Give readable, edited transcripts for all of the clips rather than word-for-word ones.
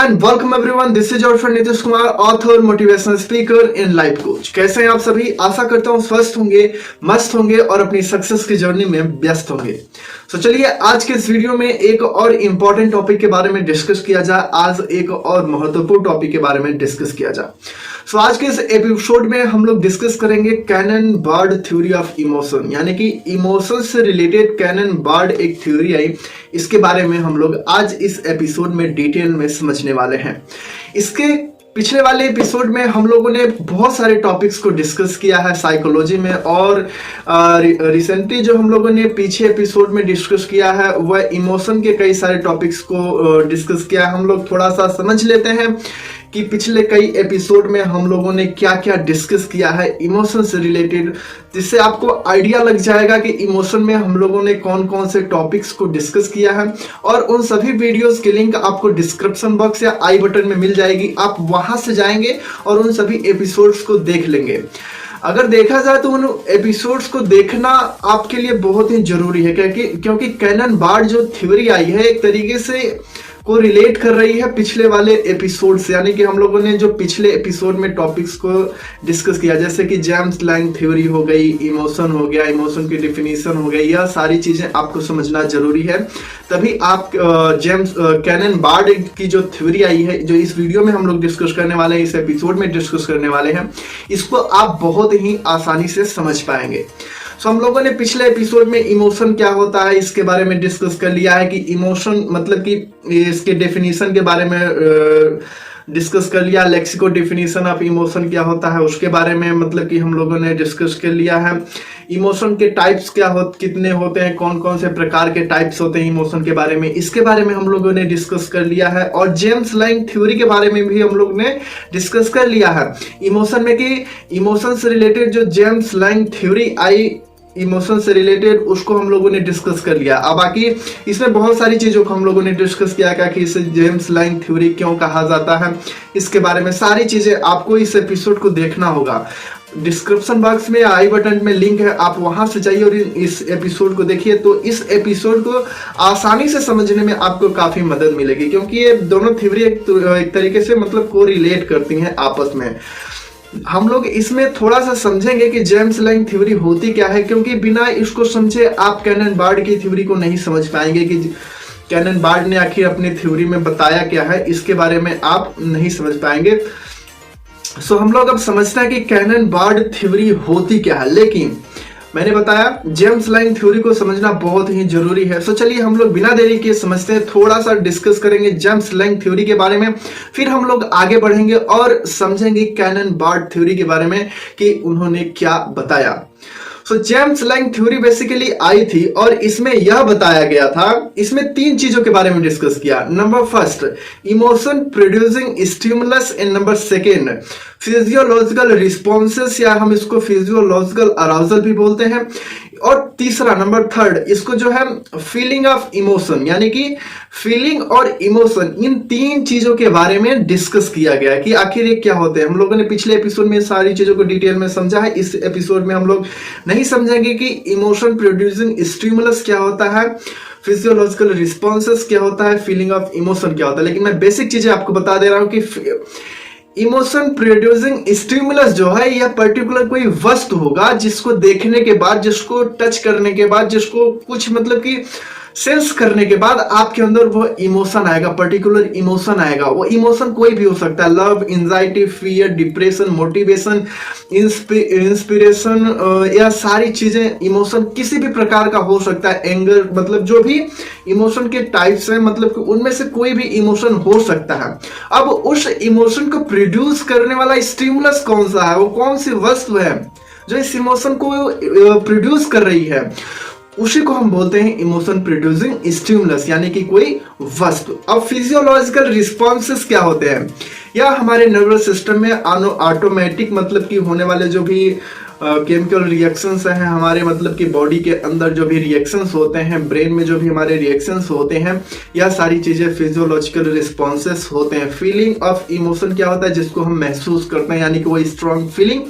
And welcome everyone, this is your friend Nitish Kumar, author, motivational speaker in life coach. कैसे हैं आप सभी? आशा करता हूं स्वस्थ होंगे, मस्त होंगे और अपनी सक्सेस की जर्नी में व्यस्त होंगे। तो चलिए आज के इस वीडियो में एक और इंपॉर्टेंट टॉपिक के बारे में डिस्कस किया जाए। आज एक और महत्वपूर्ण टॉपिक के बारे में डिस्कस किया जाए। सो आज के इस एपिसोड में हम लोग डिस्कस करेंगे Cannon Bard theory of emotion, यानी कि इमोशन से रिलेटेड कैनन बार्ड एक थ्योरी आई, इसके बारे में हम लोग आज इस एपिसोड में डिटेल में समझने वाले हैं। इसके पिछले वाले एपिसोड में हम लोगों ने बहुत सारे टॉपिक्स को डिस्कस किया है साइकोलॉजी में, और रिसेंटली जो हम लोगों ने पीछे एपिसोड में डिस्कस किया है वह इमोशन के कई सारे टॉपिक्स को डिस्कस किया है। हम लोग थोड़ा सा समझ लेते हैं कि पिछले कई एपिसोड में हम लोगों ने क्या क्या डिस्कस किया है इमोशन से रिलेटेड, जिससे आपको आइडिया लग जाएगा कि इमोशन में हम लोगों ने कौन कौन से टॉपिक्स को डिस्कस किया है। और उन सभी वीडियोस की लिंक आपको डिस्क्रिप्शन बॉक्स या आई बटन में मिल जाएगी। आप वहां से जाएंगे और उन सभी एपिसोड्स को देख लेंगे। अगर देखा जाए तो उन एपिसोड्स को देखना आपके लिए बहुत ही जरूरी है, क्योंकि कैनन बार्ड जो थ्योरी आई है एक तरीके से को रिलेट कर रही है पिछले वाले एपिसोड से, यानी कि हम लोगों ने जो पिछले एपिसोड में टॉपिक्स को डिस्कस किया, जैसे कि जेम्स लैंग थ्योरी हो गई, इमोशन हो गया, इमोशन की डिफिनीशन हो गई, यह सारी चीजें आपको समझना जरूरी है। तभी आप कैनन बार्ड की जो थ्योरी आई है, जो इस वीडियो में हम लोग डिस्कस करने वाले हैं, इस एपिसोड में डिस्कस करने वाले हैं, इसको आप बहुत ही आसानी से समझ पाएंगे। सो हम लोगों ने पिछले एपिसोड में इमोशन क्या होता है इसके बारे में डिस्कस कर लिया है, कि इमोशन मतलब कि इसके डेफिनेशन के बारे में डिस्कस कर लिया। लेक्सिको डेफिनेशन ऑफ इमोशन क्या होता है उसके बारे में मतलब कि हम लोगों ने डिस्कस कर लिया है। इमोशन के टाइप्स कितने होते हैं, कौन कौन से प्रकार के टाइप्स होते हैं इमोशन के बारे में, इसके बारे में हम लोगों ने डिस्कस कर लिया है। और जेम्स लैंग थ्योरी के बारे में भी हम लोग ने डिस्कस कर लिया है इमोशन में, कि इमोशन से रिलेटेड जो जेम्स लैंग थ्योरी आई इमोशन से रिलेटेड, उसको हम लोगों ने डिस्कस कर लिया। अब बाकी इसमें बहुत सारी चीजों को हम लोगों ने डिस्कस किया कि इसे जेम्स लैंग थ्योरी क्यों कहा जाता है, इसके बारे में सारी चीजें आपको इस एपिसोड को देखना होगा। डिस्क्रिप्शन बॉक्स में आई बटन में लिंक है, आप वहां से जाइए और इस एपिसोड को देखिए। तो इस एपिसोड को आसानी से समझने में आपको काफी मदद मिलेगी, क्योंकि ये दोनों थ्योरी एक तरीके से मतलब को रिलेट करती हैं आपस में। हम लोग इसमें थोड़ा सा समझेंगे कि जेम्स लैंग थ्योरी होती क्या है, क्योंकि बिना इसको समझे आप कैनन बार्ड की थ्योरी को नहीं समझ पाएंगे कि कैनन बार्ड ने आखिर अपनी थ्योरी में बताया क्या है, इसके बारे में आप नहीं समझ पाएंगे। सो हम लोग अब समझते हैं कि कैनन बार्ड थ्योरी होती क्या है, लेकिन मैंने बताया जेम्स लैंग थ्योरी को समझना बहुत ही जरूरी है। सो चलिए हम लोग बिना देरी के समझते हैं, थोड़ा सा डिस्कस करेंगे जेम्स लैंग थ्योरी के बारे में, फिर हम लोग आगे बढ़ेंगे और समझेंगे कैनन बार्ड थ्योरी के बारे में कि उन्होंने क्या बताया। सो James Lange theory basically I थी और इसमें यह बताया गया था, इसमें तीन चीजों के बारे में डिस्कस किया। Number first, emotion producing stimulus, and number second physiological responses, या हम इसको फिजियोलॉजिकल अराउजल भी बोलते हैं। और तीसरा नंबर थर्ड, इसको जो है फीलिंग ऑफ इमोशन, यानी कि फीलिंग और इमोशन, इन तीन चीजों के बारे में डिस्कस किया गया कि आखिर ये क्या होते हैं। हम लोगों ने पिछले एपिसोड में सारी चीजों को डिटेल में समझा है, इस एपिसोड में हम लोग नहीं समझेंगे कि इमोशन प्रोड्यूसिंग स्टिमुलस क्या होता है, फिजियोलॉजिकल रिस्पॉन्सेस क्या होता है, फीलिंग ऑफ इमोशन क्या होता है। लेकिन मैं बेसिक चीजें आपको बता दे रहा हूं कि इमोशन प्रोड्यूसिंग स्टिमुलस जो है यह पर्टिकुलर कोई वस्तु होगा जिसको देखने के बाद, जिसको टच करने के बाद, जिसको कुछ मतलब कि सेंस करने के बाद आपके अंदर वो इमोशन आएगा, पर्टिकुलर इमोशन आएगा। वो इमोशन कोई भी हो सकता है, love, anxiety, fear, depression, motivation, inspiration, या सारी चीजें इमोशन किसी भी प्रकार का हो सकता है। एंगर, मतलब जो भी इमोशन के टाइप्स हैं, मतलब कि उनमें से कोई भी इमोशन हो सकता है। अब उस इमोशन को प्रोड्यूस करने वाला स्टिमुलस कौन सा है, वो कौन सी वस्तु है जो इस इमोशन को प्रोड्यूस कर रही है, उसी को हम बोलते हैं इमोशन प्रोड्यूसिंग स्टिमुलस, यानी कि कोई वस्तु। अब फिजियोलॉजिकल रिस्पॉन्सेस क्या होते हैं, या हमारे नर्वस सिस्टम में ऑटोमेटिक मतलब कि होने वाले जो भी केमिकल रिएक्शंस हैं हमारे, मतलब कि बॉडी के अंदर जो भी रिएक्शंस होते हैं, ब्रेन में जो भी हमारे रिएक्शंस होते हैं, यह सारी चीजें फिजियोलॉजिकल रिस्पॉन्सेस होते हैं। फीलिंग ऑफ इमोशन क्या होता है, जिसको हम महसूस करते हैं, यानी कि वो स्ट्रॉन्ग फीलिंग,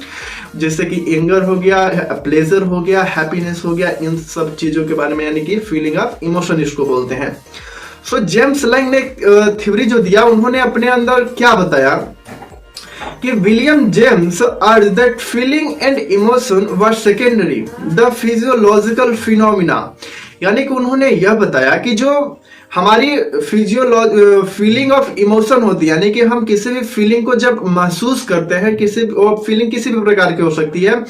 जैसे कि एंगर हो गया, प्लेजर हो गया, हैप्पीनेस हो गया, इन सब चीजों के बारे में, यानी कि फीलिंग ऑफ इमोशन इसको बोलते हैं। सो जेम्स लैंग ने थ्योरी जो दिया, उन्होंने अपने अंदर क्या बताया कि William James are that feeling and emotion were secondary the physiological phenomena. यानी कि उन्होंने यह बताया कि जो हमारी फीलिंग ऑफ इमोशन होती है, यानी कि हम किसी भी फीलिंग को जब महसूस करते हैं, फीलिंग किसी भी प्रकार की हो सकती है,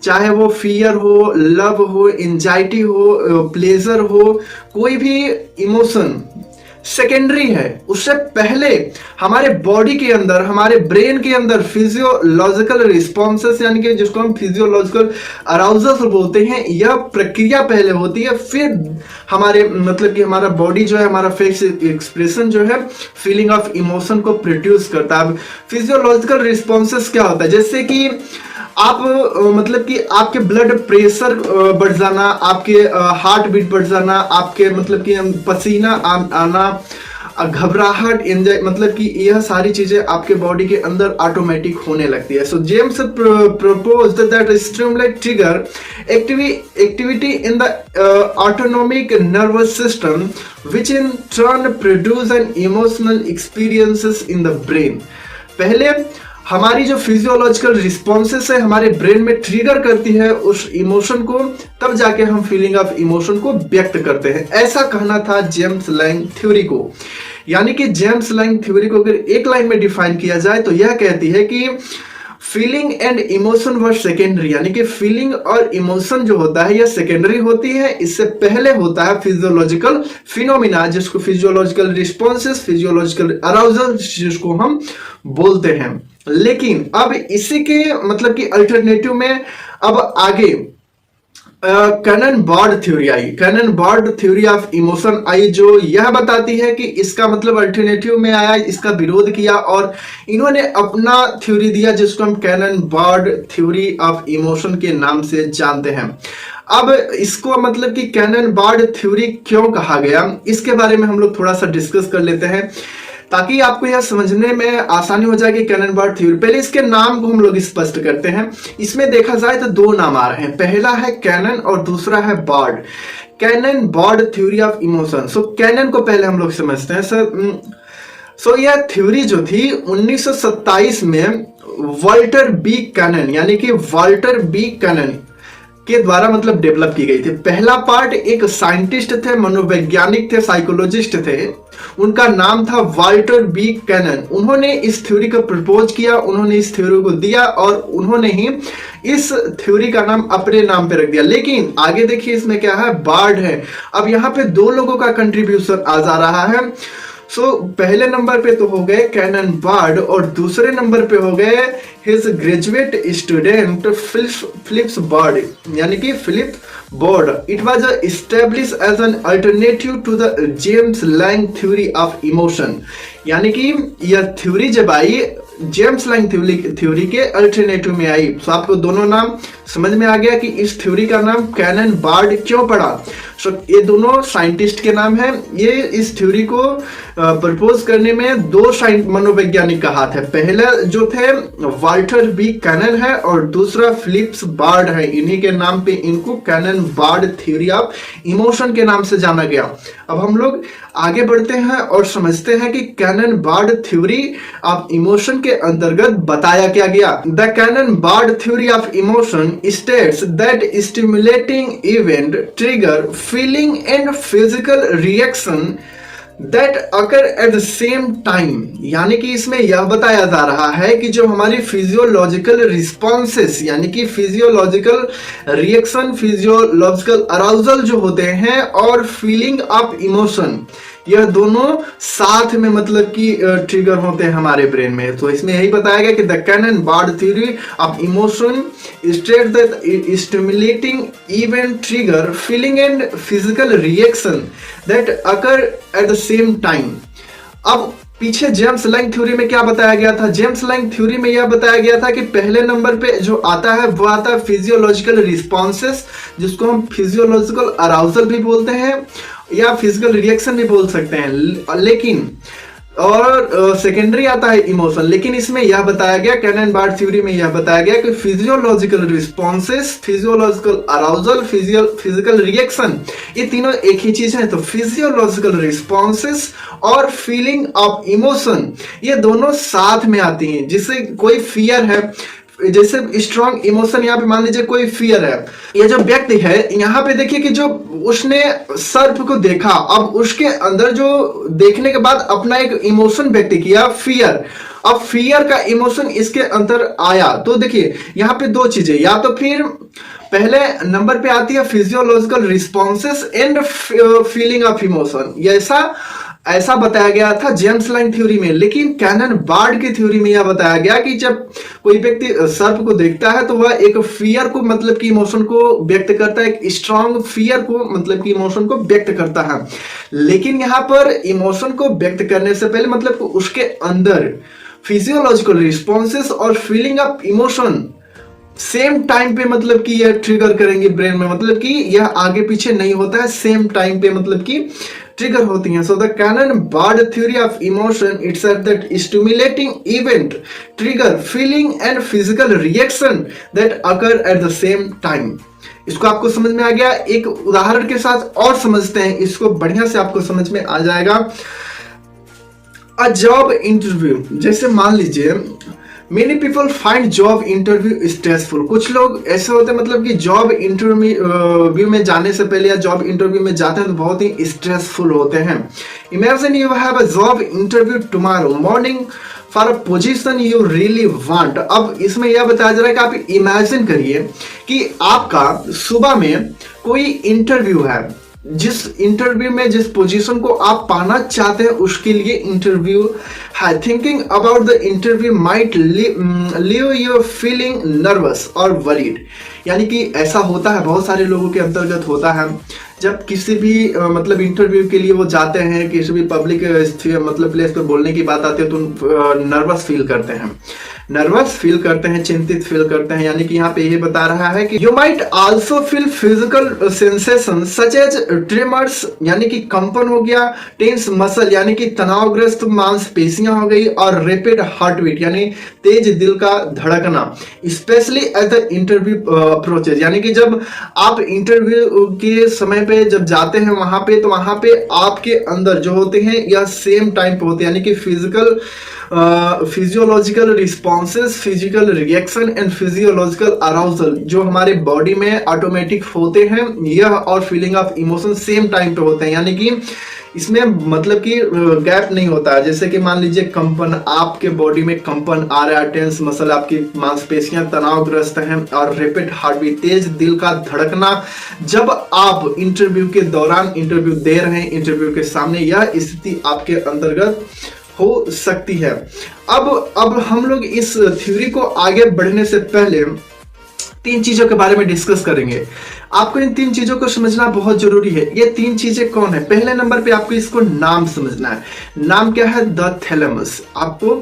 चाहे वो फियर हो, लव हो, एंजाइटी हो, प्लेजर हो, कोई भी इमोशन सेकेंडरी है। उससे पहले हमारे बॉडी के अंदर, हमारे ब्रेन के अंदर फिजियोलॉजिकल रिस्पॉन्सेस, यानी कि जिसको हम फिजियोलॉजिकल अराउजल बोलते हैं, यह प्रक्रिया पहले होती है, फिर हमारे मतलब कि हमारा बॉडी जो है, हमारा फेस एक्सप्रेशन जो है, फीलिंग ऑफ इमोशन को प्रोड्यूस करता है। फिजियोलॉजिकल रिस्पॉन्सेस क्या होता है, जैसे कि आप मतलब कि आपके ब्लड प्रेशर बढ़ जाना, आपके हार्ट बीट बढ़ जाना, आपके मतलब कि पसीना आना, घबराहट, मतलब कि यह सारी चीजें आपके बॉडी के अंदर ऑटोमेटिक होने लगती है। सो James proposed that stimulate trigger activity in the autonomic nervous system which in turn produce an emotional experiences in the brain. पहले हमारी जो फिजियोलॉजिकल रिस्पॉन्सेस है हमारे ब्रेन में ट्रिगर करती है उस इमोशन को, तब जाके हम फीलिंग ऑफ इमोशन को व्यक्त करते हैं। ऐसा कहना था जेम्स लैंग थ्योरी को। यानी कि जेम्स लैंग थ्योरी को अगर एक लाइन में डिफाइन किया जाए तो यह कहती है कि feeling and emotion were secondary, यानी कि फीलिंग और इमोशन जो होता है यह सेकेंडरी होती है, इससे पहले होता है फिजियोलॉजिकल फिनोमिना, जिसको फिजियोलॉजिकल रिस्पॉन्सेस, फिजियोलॉजिकल अराउजल जिसको हम बोलते हैं। लेकिन अब इसी के मतलब कि अल्टरनेटिव में अब आगे कैनन बार्ड थ्योरी आई। Cannon Bard theory of emotion आई, जो यह बताती है कि इसका मतलब अल्टरनेटिव में आया, इसका विरोध किया और इन्होंने अपना थ्योरी दिया जिसको हम Cannon Bard theory of emotion के नाम से जानते हैं। अब इसको मतलब कि कैनन बार्ड थ्योरी क्यों कहा गया, इसके बारे में हम लोग थोड़ा सा डिस्कस कर लेते हैं ताकि आपको यह समझने में आसानी हो जाए कि कैनन बार्ड थ्योरी। पहले इसके नाम को हम लोग स्पष्ट करते हैं। इसमें देखा जाए तो दो नाम आ रहे हैं, पहला है कैनन और दूसरा है Bard. Cannon Bard theory of emotion. So Cannon को पहले हम लोग समझते हैं सर। सो यह थ्योरी जो थी 1927 में वाल्टर बी कैनन, यानी कि वाल्टर बी कैनन के द्वारा मतलब डेवलप की गई थी। पहला पार्ट एक साइंटिस्ट थे, मनोवैज्ञानिक थे, साइकोलॉजिस्ट थे, उनका नाम था वाल्टर बी कैनन। उन्होंने इस थ्योरी को प्रपोज किया, उन्होंने इस थ्योरी को दिया और उन्होंने ही इस थ्योरी का नाम अपने नाम पे रख दिया। लेकिन आगे देखिए इसमें क्या है, बार्ड है। अब यहाँ पे दो लोगों का कंट्रीब्यूशन आ जा रहा है। सो पहले नंबर पे तो हो गए कैनन बार्ड और दूसरे नंबर पे हो गए his graduate student Phillips Bard, यानी कि Philip Bard. It was established as an alternative to the James Lange theory of emotion, यानी कि यह थ्योरी जब आई जेम्स लैंग थ्योरी के अल्टरनेटिव में आई। तो आपको दोनों नाम समझ में आ गया कि इस थ्योरी का नाम कैनन बार्ड क्यों पड़ा। सो ये दोनों साइंटिस्ट के नाम है। ये इस थ्योरी को प्रपोज करने में दो मनोवैज्ञानिक का हाथ है। पहले जो थे वाल्टर बी कैनन है और दूसरा फिलिप्स बार्ड है। इन्हीं के नाम पे इनको Cannon Bard theory of emotion के नाम से जाना गया। अब हम लोग आगे बढ़ते हैं और समझते हैं कि Cannon Bard theory of emotion के अंतर्गत बताया क्या गया। The Cannon Bard theory of emotion states that stimulating event trigger feeling and physical reaction that occur at the same time, यानी कि इसमें यह बताया जा रहा है कि जो हमारी फिजियोलॉजिकल रिस्पॉन्सेस, यानी कि फिजियोलॉजिकल रिएक्शन, फिजियोलॉजिकल अराउजल जो होते हैं और फीलिंग ऑफ इमोशन, यह दोनों साथ में मतलब कि ट्रिगर होते हैं हमारे ब्रेन में। तो इसमें यही बताया गया कि the Cannon Bard theory of emotion state that stimulating event trigger feeling and physical reaction that occur at the same time. अब पीछे जेम्स लैंग थ्योरी में क्या बताया गया था? जेम्स लैंग थ्योरी में यह बताया गया था कि पहले नंबर पे जो आता है वो आता है फिजियोलॉजिकल रिस्पॉन्सेस, जिसको हम फिजियोलॉजिकल अराउजल भी बोलते हैं या फिजिकल रिएक्शन भी बोल सकते हैं। लेकिन और सेकेंडरी आता है इमोशन। लेकिन इसमें यह बताया गया, कैनन एंड बार्ड थ्योरी में यह बताया गया कि physiological responses, physiological arousal, physical reaction, ये तीनों एक ही चीज है। तो फिजियोलॉजिकल रिस्पॉन्सेस और फीलिंग ऑफ इमोशन ये दोनों साथ में आती हैं। जिससे कोई फियर है, जैसे स्ट्रॉन्ग इमोशन, यहाँ पे मान लीजिए कोई फियर है, ये जो व्यक्ति है यहाँ पे देखिए कि जो उसने सर्प को देखा, अब उसके अंदर जो देखने के बाद अपना एक इमोशन व्यक्त किया, फियर। अब फियर का इमोशन इसके अंदर आया। तो देखिए यहाँ पे दो चीजें, या तो फिर पहले नंबर पे आती है physiological responses and feeling of emotion, ऐसा बताया गया था जेम्स लाइन थ्योरी में। लेकिन कैनन बार्ड की थ्योरी में यह बताया गया कि जब कोई व्यक्ति सर्प को देखता है तो वह एक फियर को मतलब कि इमोशन को व्यक्त करता है, एक स्ट्रॉन्ग फियर को मतलब कि इमोशन को व्यक्त करता है। लेकिन यहाँ पर इमोशन को व्यक्त करने से पहले मतलब उसके अंदर फिजियोलॉजिकल रिस्पॉन्सेस और feeling of emotion same time पे मतलब कि यह ट्रिगर करेंगे ब्रेन में, मतलब कि यह आगे पीछे नहीं होता है, सेम टाइम पे मतलब कि ट्रिगर होती हैं। So the Cannon Bard theory of emotion it's that stimulating event trigger feeling and physical reaction that occur at the same time. इसको आपको समझ में आ गया। एक उदाहरण के साथ और समझते हैं, इसको बढ़िया से आपको समझ में आ जाएगा। अ जॉब इंटरव्यू, जैसे मान लीजिए many people find job interview stressful. कुछ लोग ऐसे होते हैं मतलब कि जॉब इंटरव्यू में जाने से पहले या जॉब इंटरव्यू में जाते हैं तो बहुत ही स्ट्रेसफुल होते हैं। Imagine you have a job interview tomorrow morning for a position you really want. अब इसमें यह बताया जा रहा है कि आप इमेजिन करिए कि आपका सुबह में कोई इंटरव्यू है, जिस इंटरव्यू में जिस पोजीशन को आप पाना चाहते हैं उसके लिए इंटरव्यू है। Thinking about the interview might leave you feeling nervous और वरीड। यानी कि ऐसा होता है, बहुत सारे लोगों के अंतर्गत होता है, जब किसी भी मतलब इंटरव्यू के लिए वो जाते हैं, किसी भी पब्लिक मतलब प्लेस पे बोलने की बात आती है तो नर्वस फील करते हैं, चिंतित फील करते हैं। यानी कि यहाँ पे ये बता रहा है कि you might also feel physical sensation such as tremors, यानी कि कंपन हो गया, टेंस मसल यानी कि तनावग्रस्त मांसपेशियां हो गई, और रैपिड हार्ट बीट यानी तेज दिल का धड़कना, specially at the interview approaches. यानी कि जब आप इंटरव्यू के समय पे जब जाते हैं वहां पे, तो वहां पे आपके अंदर जो होते हैं या सेम टाइम पे होते हैं, यानी कि physiological responses, physical reaction and physiological arousal जो हमारे बॉडी में ऑटोमेटिक होते हैं, यह और feeling of emotion same time पे होते हैं। यानी कि इसमें मतलब कि गैप नहीं होता है। जैसे कि मान लीजिए कंपन, आपके बॉडी में कंपन आ रहा है, टेंस मसल, आपकी मांसपेशियां तनावग्रस्त हैं, और रैपिड हार्ट बीट तेज दिल का धड़कना, जब आप इंटरव्यू के दौरान इंटरव्यू दे रहे हैं, इंटरव्यू के सामने, यह स्थिति आपके अंतर्गत हो सकती है। अब हम लोग इस थ्योरी को आगे बढ़ने से पहले तीन चीजों के बारे में डिस्कस करेंगे। आपको इन तीन चीजों को समझना बहुत जरूरी है। ये तीन चीजें कौन है? पहले नंबर पे आपको इसको नाम समझना है। नाम क्या है? The thalamus. आपको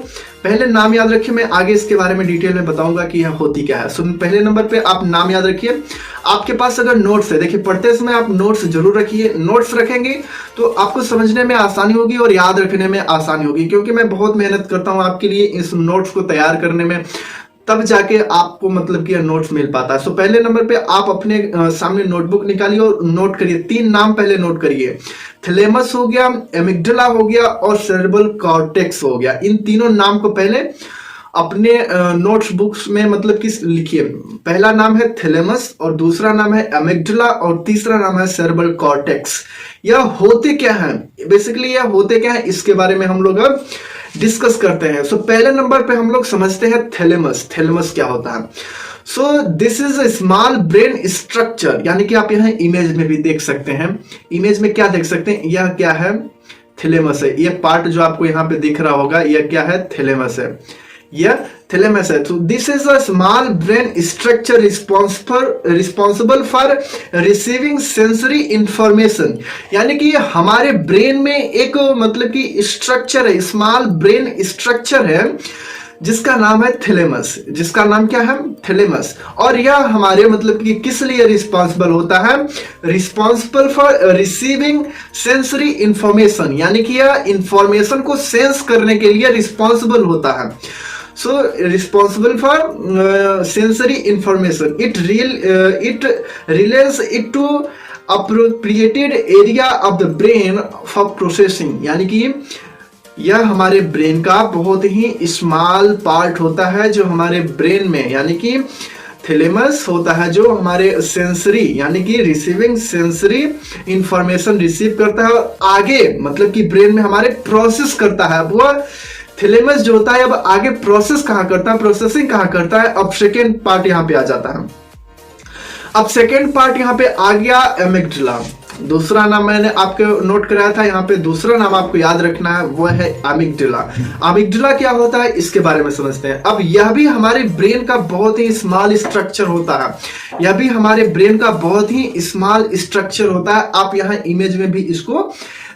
पहले नाम याद रखिए, मैं आगे इसके बारे में डिटेल में बताऊंगा कि यह होती क्या है। सो पहले नंबर पे आप नाम याद रखिए। आपके पास अगर नोट्स है, देखिए पढ़ते समय आप नोट्स जरूर रखिए। नोट्स रखेंगे तो आपको समझने में आसानी होगी और याद रखने में आसानी होगी, क्योंकि मैं बहुत मेहनत करता हूं आपके लिए इस नोट्स को तैयार करने में, तब जाके आपको मतलब कि नोट्स मिल पाता है। सो पहले नंबर पे आप अपने सामने नोटबुक निकालिए और नोट करिए। तीन नाम पहले नोट करिए। थैलेमस हो गया, एमिग्डाला हो गया और सेरेब्रल कॉर्टेक्स हो गया। इन तीनों नाम को पहले अपने नोट्स बुक्स में मतलब कि लिखिए। पहला नाम है थैलेमस, और दूसरा नाम है एमिग्डाला, और तीसरा नाम है सेरेब्रल कॉर्टेक्स। यह होते क्या है, बेसिकली यह होते क्या है, इसके बारे में हम लोग अब डिस्कस करते हैं। सो पहले नंबर पे हम लोग समझते हैं थैलेमस। थैलेमस क्या होता है? So this is a small brain structure, यानी कि आप यहाँ इमेज में भी देख सकते हैं। इमेज में क्या देख सकते हैं? यह क्या है? थैलेमस है। यह पार्ट जो आपको यहाँ पे दिख रहा होगा, यह क्या है? थैलेमस है। यह थैलेमस है। तो this is a small brain structure responsible for receiving sensory information, यानी कि हमारे ब्रेन में एक मतलब कि स्ट्रक्चर है, स्मॉल ब्रेन स्ट्रक्चर है जिसका नाम है थैलेमस, जिसका नाम क्या है, थैलेमस। और यह हमारे मतलब कि किस लिए रिस्पॉन्सिबल होता है, responsible for receiving sensory information, यानी कि यह इंफॉर्मेशन को सेंस करने के लिए रिस्पॉन्सिबल होता है। So responsible for sensory information. It relates it to appropriated area of the brain for processing. यानी कि यह हमारे ब्रेन का बहुत ही स्मॉल पार्ट होता है जो हमारे ब्रेन में, यानी कि थैलेमस होता है जो हमारे सेंसरी यानी कि रिसीविंग सेंसरी इंफॉर्मेशन रिसीव करता है और आगे मतलब कि ब्रेन में हमारे प्रोसेस करता है। वह थैलेमस जो होता है अब आगे प्रोसेस कहां करता है, प्रोसेसिंग कहां करता है। अब सेकेंड पार्ट यहां पे आ जाता है। अब सेकेंड पार्ट यहां पे आ गया एमिग्डाला। दूसरा नाम मैंने आपको नोट कराया था, यहाँ पे दूसरा नाम आपको याद रखना है, वो है एमिग्डाला। एमिग्डाला क्या होता है इसके बारे में समझते हैं। अब यह भी हमारे ब्रेन का बहुत ही स्मॉल स्ट्रक्चर होता है, यह भी हमारे ब्रेन का बहुत ही स्मॉल स्ट्रक्चर होता है। आप यहाँ इमेज में भी इसको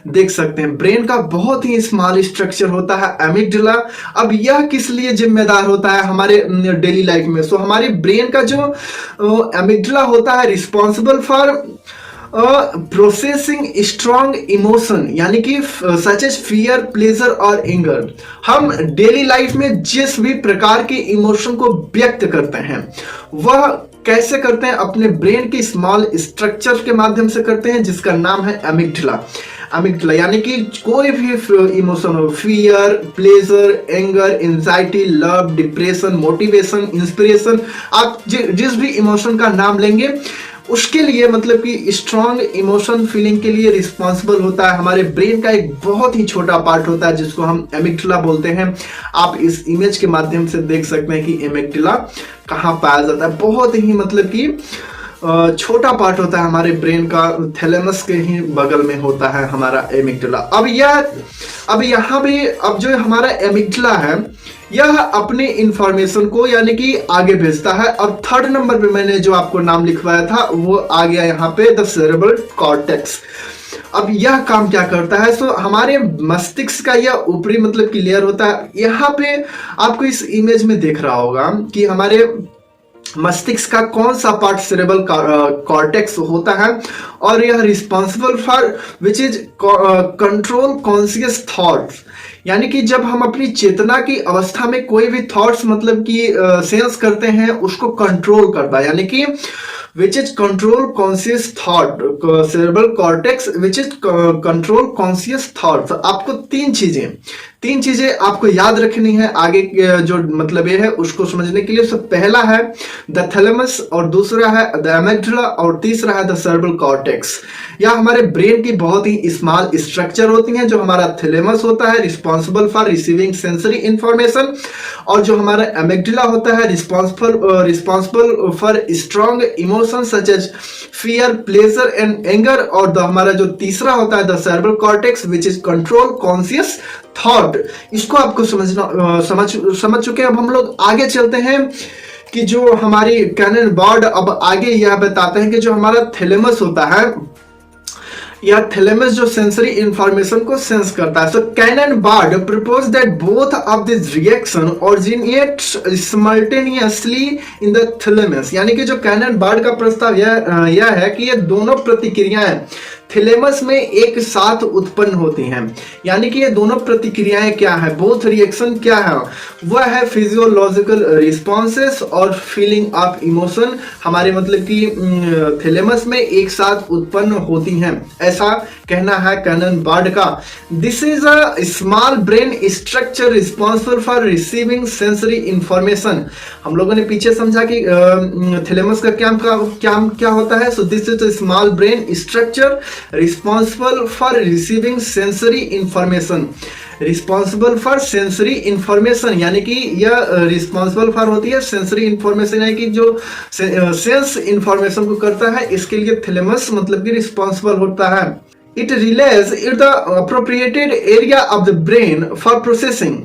देख सकते हैं, ब्रेन का बहुत ही स्मॉल स्ट्रक्चर होता है एमिग्डाला। अब यह किस लिए जिम्मेदार होता है हमारे डेली लाइफ में। सो हमारे ब्रेन का जो एमिग्डाला होता है responsible for processing strong emotion, यानी कि सच एज फियर, प्लेजर और एंगर। हम डेली लाइफ में जिस भी प्रकार के इमोशन को व्यक्त करते हैं वह कैसे करते हैं, अपने ब्रेन के स्मॉल स्ट्रक्चर के माध्यम से करते हैं जिसका नाम है एमिग्डाला। एमिग्डाला यानी कि कोई भी इमोशन हो, fear, pleasure, anger, anxiety, love, depression, motivation, inspiration, आप जिस भी इमोशन का नाम लेंगे उसके लिए मतलब कि स्ट्रॉन्ग इमोशन फीलिंग के लिए रिस्पॉन्सिबल होता है हमारे ब्रेन का एक बहुत ही छोटा पार्ट होता है जिसको हम एमिग्डाला बोलते हैं। आप इस इमेज के माध्यम से देख सकते हैं कि एमिग्डाला कहाँ पाया जाता है। बहुत ही मतलब कि छोटा पार्ट होता है हमारे ब्रेन का, थैलेमस के ही बगल में होता है हमारा एमिग्डाला। अब यहाँ भी अब जो हमारा एमिग्डाला है यह अपने इंफॉर्मेशन को यानी कि आगे भेजता है। अब थर्ड नंबर पे मैंने जो आपको नाम लिखवाया था वो आ गया यहाँ पे द सेरेब्रल कॉर्टेक्स। अब यह काम क्या करता है, सो हमारे मस्तिष्क का यह ऊपरी मतलब कि लेयर होता है। यहाँ पे आपको इस इमेज में देख रहा होगा कि हमारे मस्तिष्क का कौन सा पार्ट सेरेब्रल कॉर्टेक्स होता है और यह responsible for which is control conscious thoughts, यानी कि जब हम अपनी चेतना की अवस्था में कोई भी थॉट्स मतलब कि सेंस करते हैं उसको कंट्रोल करता है, यानी कि which is control conscious thought, cerebral cortex which is control conscious thoughts। आपको तीन चीजें आपको याद रखनी है आगे जो मतलब ये है उसको समझने के लिए। सब पहला है द थैलेमस और दूसरा है द एमिग्डाला और तीसरा है द सेरेब्रल कॉर्टेक्स। यह हमारे ब्रेन की बहुत ही स्मॉल स्ट्रक्चर होती हैं। जो हमारा थैलेमस होता है responsible for receiving sensory information और जो हमारा एमिग्डाला होता है responsible for strong emotion such as fear, pleasure and anger. और हमारा जो तीसरा होता है the cerebral cortex which is control conscious thought. इसको आपको समझ चुके हैं। अब हम लोग आगे चलते हैं कि जो हमारी कैनन बर्ड अब आगे यह बताते हैं कि जो हमारा थैलेमस होता है या थैलेमस जो सेंसरी इंफॉर्मेशन को सेंस करता है। So Cannon Bard propose that both of this reaction originate simultaneously in the thalamus, यानी कि जो कैनन बर्ड का प्रस्ताव यह है कि ये दोनों प्रतिक्रियाएं थैलेमस में एक साथ उत्पन्न होती हैं। यानी कि ये दोनों प्रतिक्रियाएं क्या है, बोथ रिएक्शन क्या है, वह है फिजियोलॉजिकल रिस्पॉन्सेस और फीलिंग ऑफ इमोशन हमारे मतलब कि थैलेमस में एक साथ उत्पन्न होती हैं, ऐसा कहना है कैनन बर्ड का। This is a small brain structure responsible for receiving sensory information. हम लोगों ने पीछे समझा कि थैलेमस का क्या होता है। So this is a small brain structure responsible for receiving sensory information. Responsible for sensory information यानी कि यह रिस्पॉन्सिबल फॉर होती है सेंसरी इंफॉर्मेशन, यानी कि जो सेंस इंफॉर्मेशन को करता है इसके लिए थैलेमस मतलब कि रिस्पॉन्सिबल होता है। It release in the appropriated area of the brain for processing.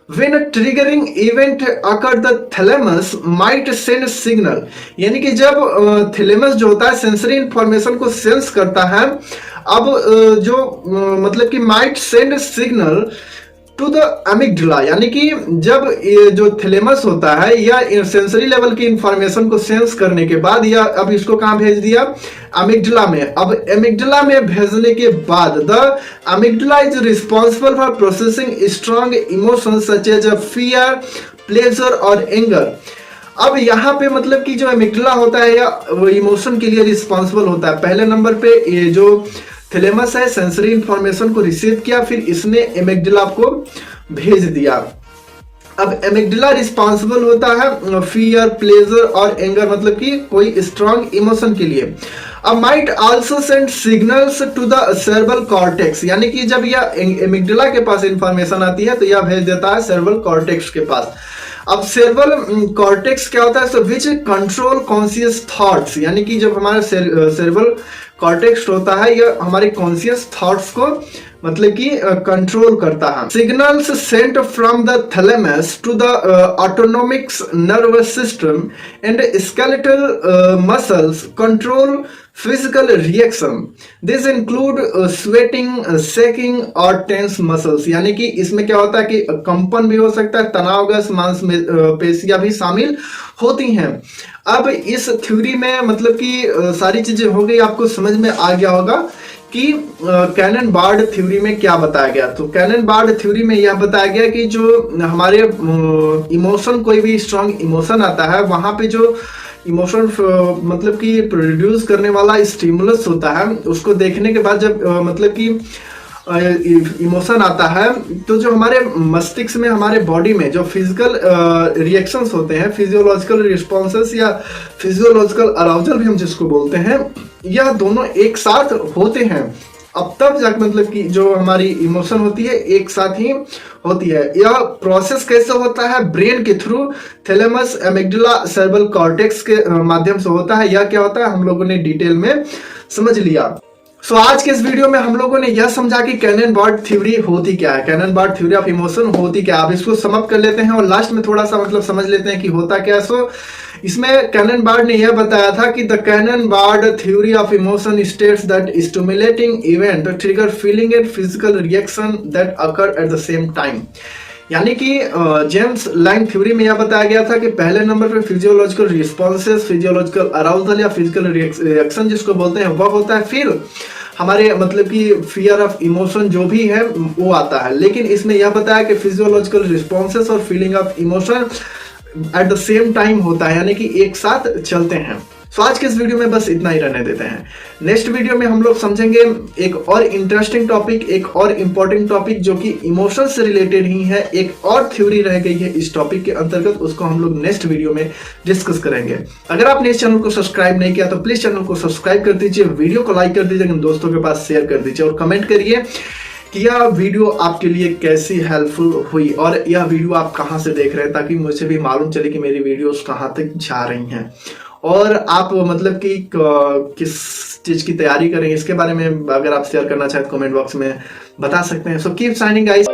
When a triggering event occurs, the thalamus might send signal, यानी कि जब थैलेमस जो होता है सेंसरी इंफॉर्मेशन को सेंस करता है। अब जो मतलब कि might send signal to the amygdala, यानी कि जब ये जो थैलेमस होता है या सेंसरी लेवल की इंफॉर्मेशन को सेंस करने के बाद या अब इसको कहां भेज दिया, एमिगडाला में। अब एमिगडाला में भेजने के बाद the amygdala is responsible for processing strong emotions such as fear, pleasure और एंगर। अब यहाँ पे मतलब कि जो एमिगडाला होता है या वो इमोशन के लिए रिस्पॉन्सिबल होता है। पहले नंबर पे ये जो थैलेमस है सेंसरी इंफॉर्मेशन को रिसीव किया, फिर इसने एमिगडाला को भेज दिया। अब एमिगडाला रिस्पॉन्सिबल होता है फियर, प्लेजर और एंगर, मतलब कि कोई स्ट्रॉन्ग इमोशन के लिए। अब might also send signals to the cerebral cortex, यानी कि जब यह एमिगडाला के पास इंफॉर्मेशन आती है तो यह भेज देता है सेरेब्रल कॉर्टेक्स के पास। अब सेरेब्रल कॉर्टेक्स क्या होता है, सो विच कंट्रोल कॉन्शियस थॉट्स, यानी कि जब हमारा सेरेब्रल कॉर्टेक्स होता है यह हमारे कॉन्शियस थॉट्स को मतलब कि कंट्रोल करता है। Signals sent from the thalamus to the autonomic nervous system and skeletal muscles control physical reaction, this include sweating, shaking और टेंस मसल्स, यानी कि इसमें क्या होता है कि कंपन भी हो सकता है, तनावग्रस्त मांसपेशियां भी शामिल होती हैं। अब इस थ्योरी में मतलब कि सारी चीजें हो गई, आपको समझ में आ गया होगा कि कैनन बार्ड थ्योरी में क्या बताया गया। तो कैनन बार्ड थ्योरी में यह बताया गया कि जो हमारे इमोशन, कोई भी स्ट्रॉन्ग इमोशन आता है वहां पे जो इमोशन मतलब कि प्रोड्यूस करने वाला स्टिमुलस होता है, उसको देखने के बाद जब मतलब कि इमोशन आता है तो जो हमारे मस्तिष्क में, हमारे बॉडी में जो फिजिकल रिएक्शंस होते हैं, फिजियोलॉजिकल रिस्पॉन्सेस या फिजियोलॉजिकल अराउजल भी हम जिसको बोलते हैं, यह दोनों एक साथ होते हैं। अब तब जाकर मतलब कि जो हमारी इमोशन होती है एक साथ ही होती है। यह प्रोसेस कैसे होता है, ब्रेन के through thalamus, amygdala, cerebral cortex के माध्यम से होता है। यह क्या होता है हम लोगों ने डिटेल में समझ लिया। सो आज के इस वीडियो में हम लोगों ने यह समझा कि कैनन बार्ड थ्योरी होती क्या है, Cannon Bard theory of emotion होती क्या है। अब इसको समाप्त कर लेते हैं और लास्ट में थोड़ा सा मतलब समझ लेते हैं कि होता क्या है। सो इसमें कैनन बार्ड ने यह बताया था कि the Cannon Bard theory of emotion states that stimulating event trigger feeling and physical reaction that occur at the same time, यानी कि जेम्स लैंग थ्योरी में यह बताया गया था कि पहले नंबर पे फिजियोलॉजिकल रिस्पॉन्सेस, फिजियोलॉजिकल अराउजल या फिजिकल रिएक्शन जिसको बोलते हैं वह होता है, फिर हमारे मतलब कि फियर ऑफ इमोशन जो भी है वो आता है। लेकिन इसमें यह बताया कि फिजियोलॉजिकल रिस्पॉन्सेस और feeling of emotion eight the same time होता है, यानी कि एक साथ चलते हैं। सो आज के इस वीडियो में बस इतना ही रहने देते हैं। नेक्स्ट वीडियो में हम लोग समझेंगे एक और इंटरेस्टिंग टॉपिक, एक और इंपॉर्टेंट टॉपिक जो कि इमोशन से रिलेटेड ही है। एक और थ्योरी रह गई है इस टॉपिक के अंतर्गत, उसको हम लोग नेक्स्ट वीडियो में डिस्कस करेंगे। अगर आपने इस चैनल को सब्सक्राइब नहीं किया तो प्लीज चैनल को सब्सक्राइब कर दीजिए, वीडियो को लाइक कर दीजिए, दोस्तों के पास शेयर कर दीजिए और कमेंट करिए कि यह वीडियो आपके लिए कैसी हेल्पफुल हुई और यह वीडियो आप कहां से देख रहे हैं, ताकि मुझे भी मालूम चले कि मेरी वीडियोस कहां तक जा रही हैं और आप मतलब कि किस चीज की तैयारी करें, इसके बारे में अगर आप शेयर करना चाहें तो कमेंट बॉक्स में बता सकते हैं। So keep signing guys.